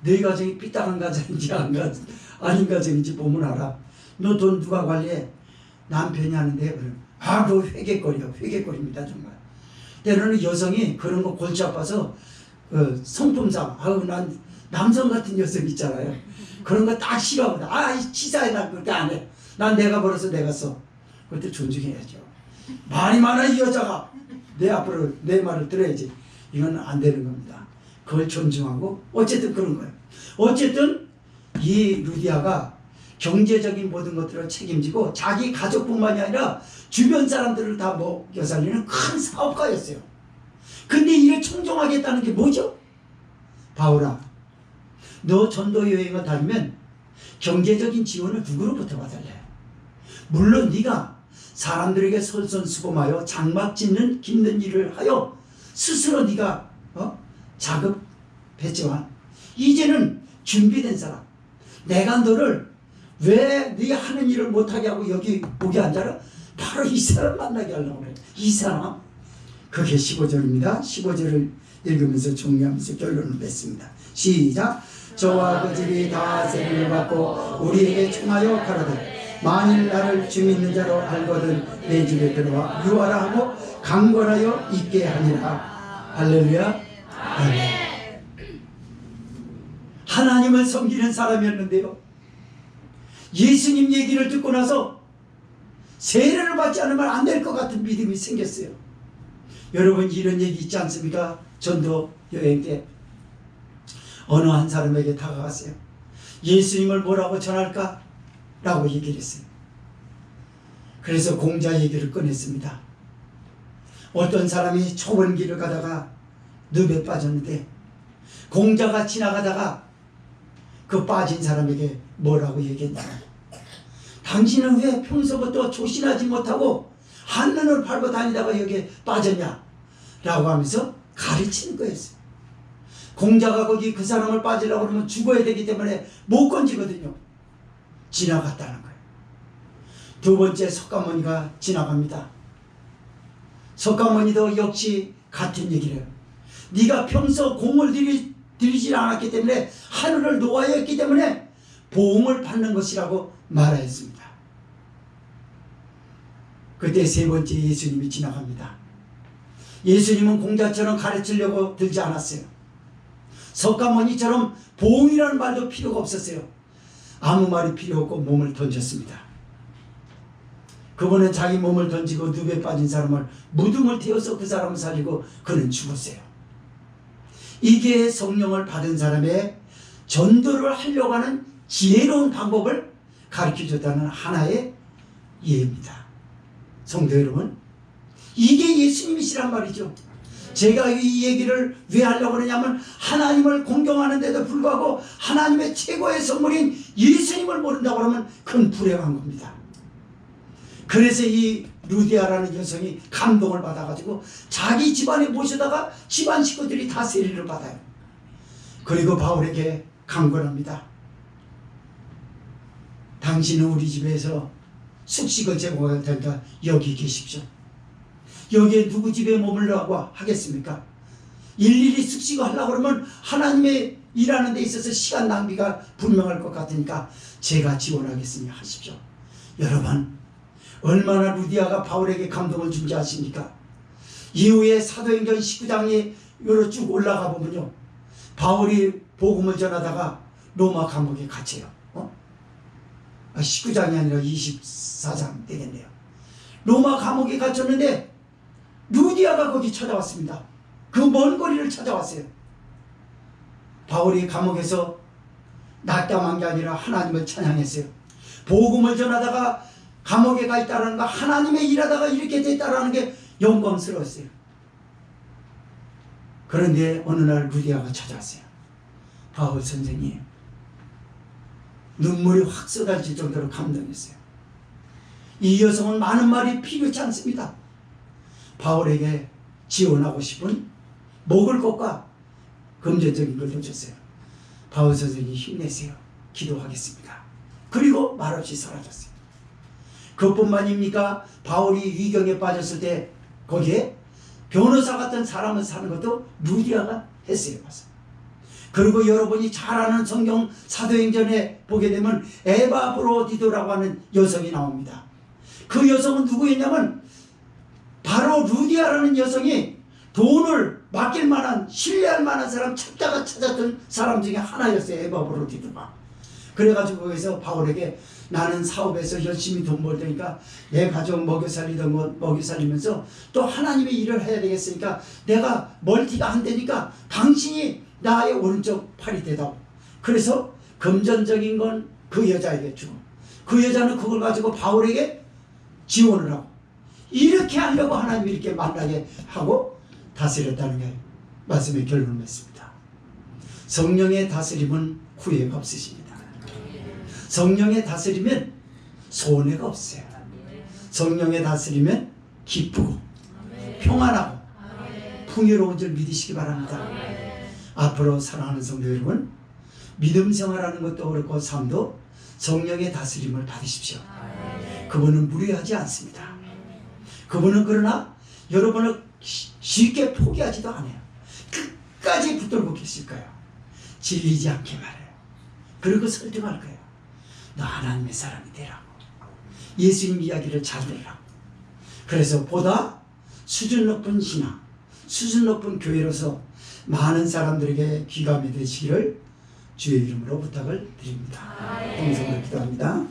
네 가정이 삐딱한 가정인지 아닌 가정인지 보면 알아. 너 돈 누가 관리해? 남편이 하는데. 그거 회개거리입니다 정말. 때로는 여성이 그런 거 골치 아파서 성품상, 난 남성 같은 여성 있잖아요. 그런 거 딱 싫어하거든. 치사해, 나 그렇게 안 해. 난 내가 벌어서 내가 써. 그때 존중해야죠. 말이 많아 이 여자가. 내 앞으로 내 말을 들어야지. 이건 안 되는 겁니다. 그걸 존중하고 어쨌든 그런 거예요. 어쨌든 이 루디아가 경제적인 모든 것들을 책임지고 자기 가족뿐만이 아니라 주변 사람들을 다 먹여 살리는 큰 사업가였어요. 근데 이를 청정하겠다는 게 뭐죠? 바울아, 너 전도 여행을 다니면 경제적인 지원을 누구로부터 받을래? 물론 네가 사람들에게 솔선수범하여 장막 깁는 일을 하여 스스로 네가 자급했지만 이제는 준비된 사람, 내가 너를 왜 네 하는 일을 못하게 하고 여기 오게 앉아라? 바로 이 사람 만나게 하려고 그래. 이 사람. 그게 15절입니다. 15절을 읽으면서 정리하면서 결론을 냈습니다. 시작. 저와 그 집이 다 세례를 받고 우리에게 청하여 가라되 만일 나를 주 믿는 자로 알거든 내 집에 들어와 유하라 하고 강권하여 있게 하니라. 할렐루야. 아멘. 하나님을 섬기는 사람이었는데요, 예수님 얘기를 듣고 나서 세례를 받지 않으면 안 될 것 같은 믿음이 생겼어요. 여러분, 이런 얘기 있지 않습니까? 전도 여행 때 어느 한 사람에게 다가갔어요. 예수님을 뭐라고 전할까? 라고 얘기를 했어요. 그래서 공자 얘기를 꺼냈습니다. 어떤 사람이 좁은 길을 가다가 늪에 빠졌는데 공자가 지나가다가 그 빠진 사람에게 뭐라고 얘기했냐? 당신은 왜 평소부터 조신하지 못하고 한눈을 팔고 다니다가 여기에 빠졌냐? 라고 하면서 가르치는 거였어요. 공자가 거기 그 사람을 빠지려고 그러면 죽어야 되기 때문에 못 건지거든요. 지나갔다는 거예요. 두 번째 석가모니가 지나갑니다. 석가모니도 역시 같은 얘기를 해요. 네가 평소 공을 들이지 않았기 때문에 하늘을 놓아야 했기 때문에 보응을 받는 것이라고 말하였습니다. 그때 세 번째 예수님이 지나갑니다. 예수님은 공자처럼 가르치려고 들지 않았어요. 석가모니처럼 보응이라는 말도 필요가 없었어요. 아무 말이 필요 없고 몸을 던졌습니다. 그분은 자기 몸을 던지고 늪에 빠진 사람을 무덤을 태워서 그 사람을 살리고 그는 죽었어요. 이게 성령을 받은 사람의 전도를 하려고 하는 지혜로운 방법을 가르쳐줬다는 하나의 예입니다. 성도 여러분, 이게 예수님이시란 말이죠. 제가 이 얘기를 왜 하려고 그러냐면 하나님을 공경하는데도 불구하고 하나님의 최고의 선물인 예수님을 모른다고 하면 큰 불행한 겁니다. 그래서 이 루디아라는 여성이 감동을 받아가지고 자기 집안에 모셔다가 집안 식구들이 다 세례를 받아요. 그리고 바울에게 강권합니다. 당신은 우리 집에서 숙식을 제공할 테니까 여기 계십시오. 여기에 누구 집에 머물라고 하겠습니까? 일일이 숙식을 하려고 그러면 하나님의 일하는 데 있어서 시간 낭비가 분명할 것 같으니까 제가 지원하겠으니 하십시오. 여러분, 얼마나 루디아가 바울에게 감동을 준지 아십니까? 이후에 사도행전 19장에 요로 쭉 올라가 보면요, 바울이 복음을 전하다가 로마 감옥에 갇혀요. 19장이 아니라 24장 되겠네요. 로마 감옥에 갇혔는데 루디아가 거기 찾아왔습니다. 그 먼 거리를 찾아왔어요. 바울이 감옥에서 낙담한 게 아니라 하나님을 찬양했어요. 복음을 전하다가 감옥에 가 있다라는 거, 하나님의 일하다가 이렇게 됐다라는 게 영광스러웠어요. 그런데 어느 날 루디아가 찾아왔어요. 바울 선생님, 눈물이 확 쏟아질 정도로 감동했어요. 이 여성은 많은 말이 필요치 않습니다. 바울에게 지원하고 싶은 먹을 것과 금전적인 걸 줬어요. 바울 선생님 힘내세요. 기도하겠습니다. 그리고 말없이 사라졌어요. 그것뿐만입니까? 바울이 위경에 빠졌을 때 거기에 변호사 같은 사람을 사는 것도 루디아가 했어요. 그리고 여러분이 잘 아는 성경 사도행전에 보게 되면 에바브로디도라고 하는 여성이 나옵니다. 그 여성은 누구였냐면 바로 루디아라는 여성이 돈을 맡길 만한, 신뢰할 만한 사람 찾다가 찾았던 사람 중에 하나였어요. 에바브로디도가. 그래가지고 거기서 바울에게 나는 사업에서 열심히 돈 벌 테니까 내 가족 먹여 살리면서 또 하나님의 일을 해야 되겠으니까 내가 멀티가 안 되니까 당신이 나의 오른쪽 팔이 되다오. 그래서 금전적인 건 그 여자에게 주고 그 여자는 그걸 가지고 바울에게 지원을 하고 이렇게 하려고 하나님이 이렇게 만나게 하고 다스렸다는 게 말씀의 결론을 맺습니다. 성령의 다스림은 후회가 없으십니다. 성령의 다스리면 손해가 없어요. 성령의 다스리면 기쁘고 평안하고 풍요로운 줄 믿으시기 바랍니다. 앞으로 사랑하는 성도 여러분, 믿음 생활하는 것도 그렇고 삶도 성령의 다스림을 받으십시오. 그분은 무례하지 않습니다. 그분은 그러나 여러분을 쉽게 포기하지도 않아요. 끝까지 붙들고 계실 거예요. 질리지 않게 말해요. 그리고 설득할 거예요. 너 하나님의 사람이 되라고. 예수님 이야기를 잘 들으라고. 그래서 보다 수준 높은 신앙, 수준 높은 교회로서 많은 사람들에게 귀감이 되시기를 주의 이름으로 부탁을 드립니다. 동성으로 기도합니다.